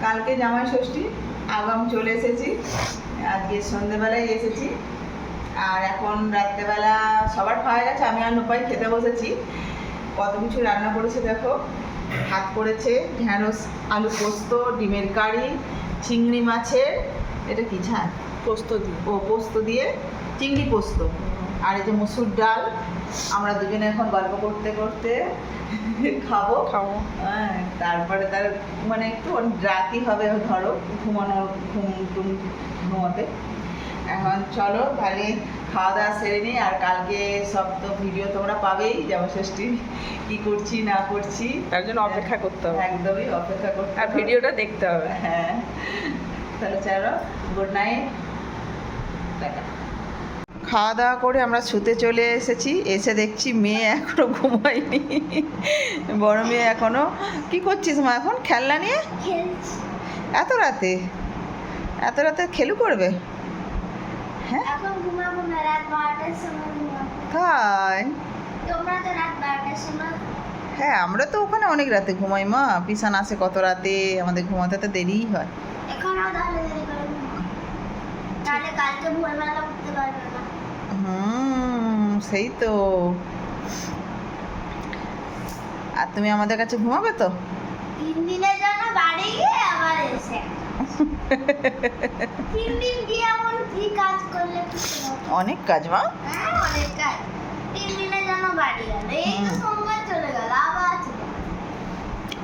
কালকে জামাই ষষ্ঠী, আগাম চলে এসেছি। আজকে সন্ধ্যেবেলায় এসেছি, আর এখন রাত্রেবেলা সবার খাওয়া গেছে, আমি আর নোপাই খেতে বসেছি। কত কিছু রান্না করেছে দেখো। ভাত করেছে, ঢ্যাঁড়স আলু পোস্ত, ডিমের কারি, চিংড়ি মাছের এটা কি ঝাল পোস্ত দিয়ে। পোস্ত দিয়ে চিংড়ি পোস্ত, আর এই যে মসুর ডাল। আমরা দুজনে এখন গল্প করতে করতে খাবো। হ্যাঁ, তারপরে তার মানে একটু রাতই হবে ধরো, ঘুমোতে। এখন চলো তাহলে খাওয়া দাওয়া সেরে নিই। আর কালকে সব তো ভিডিও তোমরা পাবেই, জামাষষ্ঠী কি করছি না করছি, তার জন্য অপেক্ষা করতে হবে। একদমই অপেক্ষা করতে আর হবে। ভিডিওটা দেখতে হবে। হ্যাঁ, তাহলে চলো, গুড নাইট। খাওয়া দাওয়া করে আমরা শুতে চলে এসেছি। এসে দেখছি মেয়ে এখনো ঘুমায়নি, বড় মেয়ে এখনো। কি করছিস মা এখন? খেলনা নিয়ে এত রাতে? এত রাতে খেলু করবে? হ্যাঁ এখন ঘুমাবো না, রাত 12টার সময় ঘুমাবো। তাই? তোমরা তো রাত 12টার সময়। হ্যাঁ, আমরা তো ওখানে অনেক রাতে ঘুমাই মা, পিসান আসে কত রাতে, আমাদের ঘুমাতে তো দেরিই হয়। এখনও তাহলে দেরি করে ঘুমাবো, তাহলে কালকে ভোরবেলা উঠতে পারবে না। সেই তো। আর তুমি আমাদের কাছে ঘুমাবে তো? 3 দিনের জন্য বাড়ি গিয়ে আবার এসে 3 দিন গিয়ে এমন কি কাজ করলে কিছু হবে? অনেক কাজ মা। হ্যাঁ, অনেক কাজ। 3 দিনের জন্য বাড়ি গেল, এই তো সোমবার চলে গেল, আবার চলে গেল।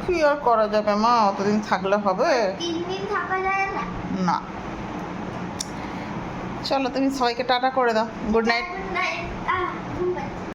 কি আর করা যাবে মা, অতদিন থাকলে হবে? 3 দিন থাকা যায় না। না। চলো তুমি সবাইকে টাটা করে দাও, গুড নাইট। Good night.